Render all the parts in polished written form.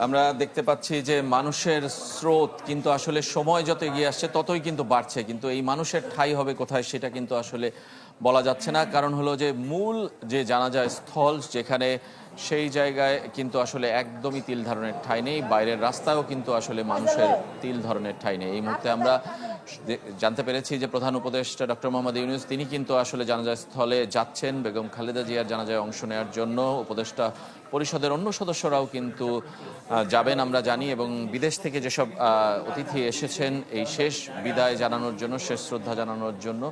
আমরা দেখতে পাচ্ছি যে মানুষের স্রোত কিন্তু আসলে সময় যত এগিয়ে আসছে ততই কিন্তু বাড়ছে, কিন্তু এই মানুষের ঠাঁই হবে কোথায় সেটা কিন্তু আসলে বলা যাচ্ছে না। কারণ হলো যে মূল যে জানাজা স্থল যেখানে, সেই জায়গায় কিন্তু আসলে একদমই তিল ধারণের ঠাঁই নেই। বাইরের রাস্তায়ও কিন্তু আসলে মানুষের তিল ধরনের ঠাঁই নেই। এই মুহূর্তে আমরা জানতে পেরেছি যে প্রধান উপদেষ্টা ডক্টর মোহাম্মদ ইউনূস তিনি কিন্তু আসলে জানাজা স্থলে যাচ্ছেন বেগম খালেদা জিয়ার জানাজায় অংশ নেওয়ার জন্য। উপদেষ্টা পরিষদের অন্য সদস্যরাও কিন্তু যাবেন আমরা জানি, এবং বিদেশ থেকে যেসব অতিথি এসেছেন এই শেষ বিদায় জানানোর জন্য, শেষ শ্রদ্ধা জানানোর জন্য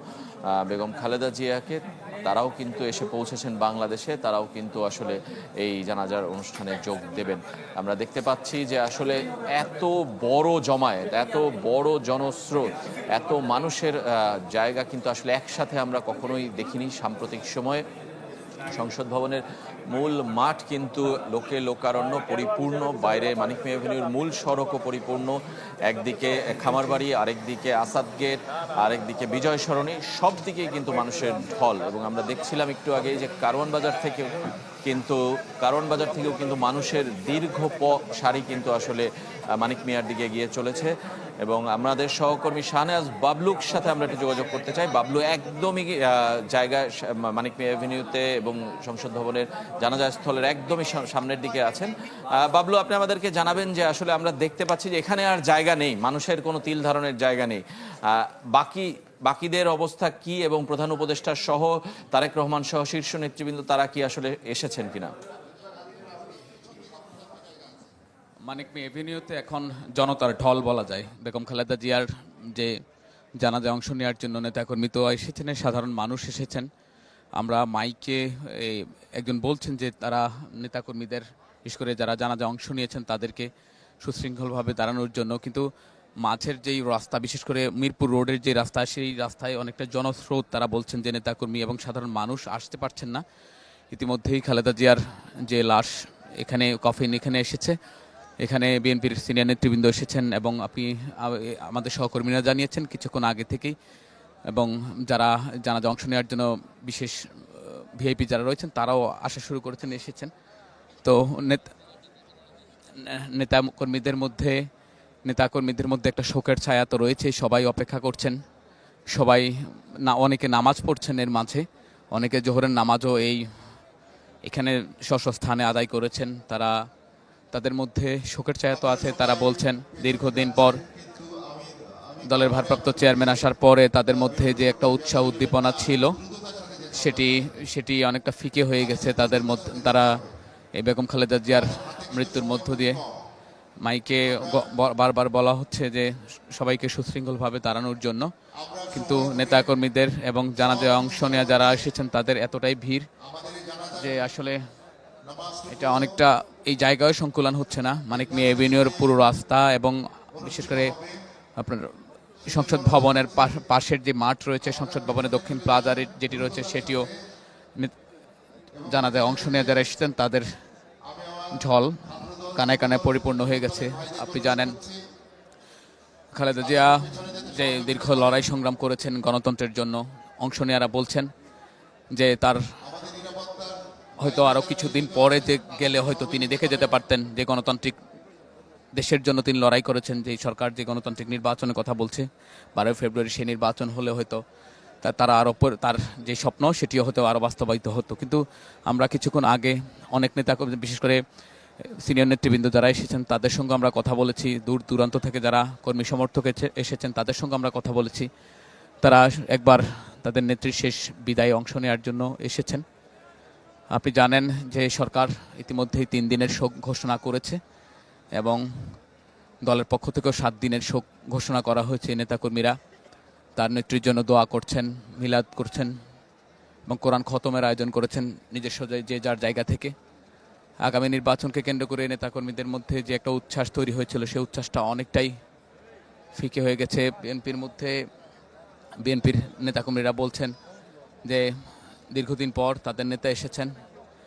বেগম খালেদা জিয়াকে, তারাও কিন্তু এসে পৌঁছেছেন বাংলাদেশে। তারাও কিন্তু আসলে এই জানাজার অনুষ্ঠানে যোগ দেবেন। আমরা দেখতে পাচ্ছি যে আসলে এত বড় জমায়েত, এত বড় জনস্রোত, এত মানুষের জায়গা কিন্তু আসলে একসাথে আমরা কখনোই দেখিনি সাম্প্রতিক সময়ে। সংসদ ভবনের মূল মাঠ কিন্তু লোকে লোকারণ্য পরিপূর্ণ। বাইরে মানিক মিয়া এভিনিউর মূল সড়কও পরিপূর্ণ। একদিকে খামারবাড়ি, আরেকদিকে আসাদ গেট, আরেকদিকে বিজয় সরণি, সব দিকেই কিন্তু মানুষের ঢল। এবং আমরা দেখছিলাম একটু আগে যে কারওয়ান বাজার থেকেও কিন্তু মানুষের দীর্ঘ সারি কিন্তু আসলে মানিক মিয়ার দিকে গিয়ে চলেছে। এবং আমাদের সহকর্মী শাহনেওয়াজ বাবলুর সাথে আমরা একটু যোগাযোগ করতে চাই। বাবলু একদমই জায়গায় মানিক মিয়া এভিনিউতে এবং সংসদ ভবনের জানাজা স্থলের একদমই সামনের দিকে আছেন। বাবলু, আপনি আমাদেরকে জানাবেন যে আসলে আমরা দেখতে পাচ্ছি যে এখানে আর জায়গা নেই, মানুষের কোনো তিল ধারণের জায়গা নেই। বাকিদের অবস্থা কি, এবং প্রধান উপদেষ্টা সহ তারেক রহমান সহ শীর্ষ নেতৃবৃন্দ তারা কি আসলে এসেছেন কিনা? মানিক মিয়া এভিনিউতে এখন জনতার ঢল বলা যায়। বেগম খালেদা জিয়ার যে জানাজায় অংশ নেওয়ার জন্য নেতাকর্মী তো এসেছেন, সাধারণ মানুষ এসেছেন। আমরা মাইকে একজন বলছেন যে তারা নেতাকর্মীদের, বিশেষ করে যারা জানাজায় অংশ নিয়েছেন তাদেরকে সুশৃঙ্খলভাবে দাঁড়ানোর জন্য, কিন্তু মাঝের যেই রাস্তা, বিশেষ করে মিরপুর রোডের যে রাস্তা, সেই রাস্তায় অনেকটা জনস্রোত। তারা বলছেন যে নেতাকর্মী এবং সাধারণ মানুষ আসতে পারছেন না। ইতিমধ্যেই খালেদা জিয়ার যে লাশ এখানে কফিন এখানে এসেছে, এখানে বিএনপির সিনিয়র নেতৃবৃন্দ এসেছেন এবং আমাদের সহকর্মীরা জানিয়েছেন কিছুক্ষণ আগে থেকেই। এবং যারা জানাজা অংশ নেওয়ার জন্য বিশেষ ভিআইপি যারা রয়েছেন তারাও আসা শুরু করেছেন, এসেছেন। তো নেতাকর্মীদের মধ্যে একটা শোকের ছায়া তো রয়েছে। সবাই অপেক্ষা করছেন, সবাই অনেকে নামাজ পড়ছেন এর মাঝে, অনেকে জোহরের নামাজও এখানে স্থানে আদায় করেছেন। তাদের মধ্যে শোকের ছায়া তো আছে। তারা বলছেন দীর্ঘদিন পর দলের ভারপ্রাপ্ত চেয়ারম্যান আসার পরে তাদের মধ্যে যে একটা উৎসাহ উদ্দীপনা ছিল সেটি অনেকটা ফিকে হয়ে গেছে তাদের মধ্যে। তারা এই বেগম খালেদা জিয়ার মৃত্যুর মধ্য দিয়ে মাইকে বারবার বলা হচ্ছে যে সবাইকে সুশৃঙ্খলভাবে দাঁড়ানোর জন্য, কিন্তু নেতাকর্মীদের এবং জানাজায় অংশ নেওয়া যারা এসেছেন তাদের এতটাই ভিড় যে আসলে এটা অনেকটা এই জায়গায় সংকুলন হচ্ছে না। মানিক মিয়া এভিনিউর পুরো রাস্তা এবং বিশেষ করে আপনার সংসদ ভবনের পাশের যে মাঠ রয়েছে, সংসদ ভবনের দক্ষিণ প্লাজার যেটি রয়েছে, সেটিও জানাজায় অংশ নেওয়া যারা এসেছেন তাদের ঢল কানায় কানায় পরিপূর্ণ হয়ে গেছে। আপনি জানেন খালেদা জিয়া যে দীর্ঘ লড়াই সংগ্রাম করেছেন গণতন্ত্রের জন্য, অংশ নেওয়ারা বলছেন যে তার হয়তো আরও কিছুদিন পরে যে গেলে হয়তো তিনি দেখে যেতে পারতেন যে গণতান্ত্রিক দেশের জন্য তিনি লড়াই করেছেন। যে সরকার যে গণতান্ত্রিক নির্বাচনের কথা বলছে 12 ফেব্রুয়ারি, সেই নির্বাচন হলে হয়তো তার যে স্বপ্ন সেটিও হয়তো আরও বাস্তবায়িত হতো। কিন্তু আমরা কিছুক্ষণ আগে অনেক নেতা, বিশেষ করে সিনিয়র নেতৃবৃন্দ যারা এসেছেন তাদের সঙ্গে আমরা কথা বলেছি, দূর দূরান্ত থেকে যারা কর্মী সমর্থক এসেছেন তাদের সঙ্গে আমরা কথা বলেছি। তারা একবার তাদের নেত্রীর শেষ বিদায়ে অংশ নেওয়ার জন্য এসেছেন। আপনি জানেন যে সরকার ইতিমধ্যেই 3 দিনের শোক ঘোষণা করেছে এবং দলের পক্ষ থেকেও 7 দিনের শোক ঘোষণা করা হয়েছে। নেতাকর্মীরা তার নেত্রীর জন্য দোয়া করছেন, মিলাদ করছেন এবং কোরআন খতমের আয়োজন করেছেন নিজস্ব যে যার জায়গা থেকে। আগামী নির্বাচনকে কেন্দ্র করে নেতাকর্মীদের মধ্যে যে একটা উচ্ছ্বাস তৈরি হয়েছিল, সেই উচ্ছ্বাসটা অনেকটাই ফিকে হয়ে গেছে। বিএনপির নেতাকর্মীরা বলছেন যে দীর্ঘদিন পর তাদের নেতা এসেছেন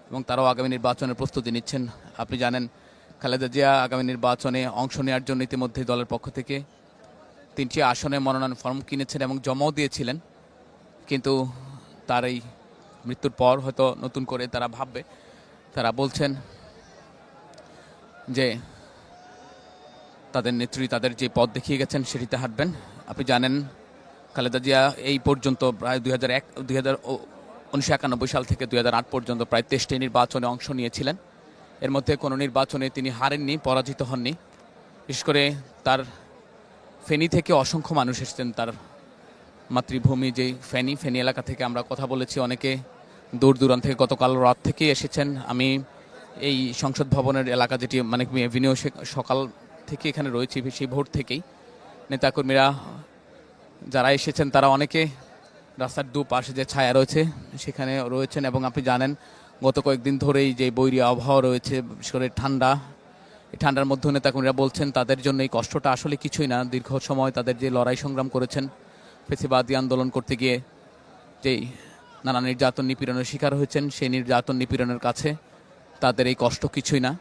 এবং তারাও আগামী নির্বাচনের প্রস্তুতি নিচ্ছেন। আপনি জানেন খালেদা জিয়া আগামী নির্বাচনে অংশ নেওয়ার জন্য ইতিমধ্যেই দলের পক্ষ থেকে 3টি আসনে মনোনয়ন ফর্ম কিনেছেন এবং জমাও দিয়েছিলেন, কিন্তু তার এই মৃত্যুর পর হয়তো নতুন করে তারা ভাববে। তারা বলছেন যে তাদের নেত্রী তাদের যে পথ দেখিয়ে গেছেন সেটিতে হাঁটবেন। আপনি জানেন খালেদা জিয়া এই পর্যন্ত প্রায় 1991 সাল থেকে 2008 পর্যন্ত প্রায় 23টি নির্বাচনে অংশ নিয়েছিলেন। এর মধ্যে কোনো নির্বাচনে তিনি হারেননি, পরাজিত হননি। বিশেষ করে তার ফেনী থেকে অসংখ্য মানুষ এসেছেন, তার মাতৃভূমি যে ফেনী এলাকা থেকে আমরা কথা বলেছি, অনেকে দূর দূরান্ত থেকে গতকাল রাত থেকেই এসেছেন। আমি এই সংসদ ভবনের এলাকা যেটি মানে এভিনিউ সকাল থেকে এখানে রয়েছে, সেই ভোর থেকেই নেতাকর্মীরা যারা এসেছেন তারা অনেকে রাস্তার দুপাশে যে ছায়া রয়েছে সেখানে রয়েছেন। এবং আপনি জানেন গত কয়েকদিন ধরেই যে বৈরী আবহাওয়া রয়েছে, বিশেষ করে এই ঠান্ডার মধ্যে নেতাকর্মীরা বলছেন তাদের জন্য এই কষ্টটা আসলে কিছুই না। দীর্ঘ সময় তাদের যে লড়াই সংগ্রাম করেছেন, ফ্যাসিবাদী আন্দোলন করতে গিয়ে যেই নানা নির্যাতন নিপীড়নের শিকার হয়েছেন, সেই নির্যাতন নিপীড়নের কাছে তাদের এই কষ্ট কিছুই না।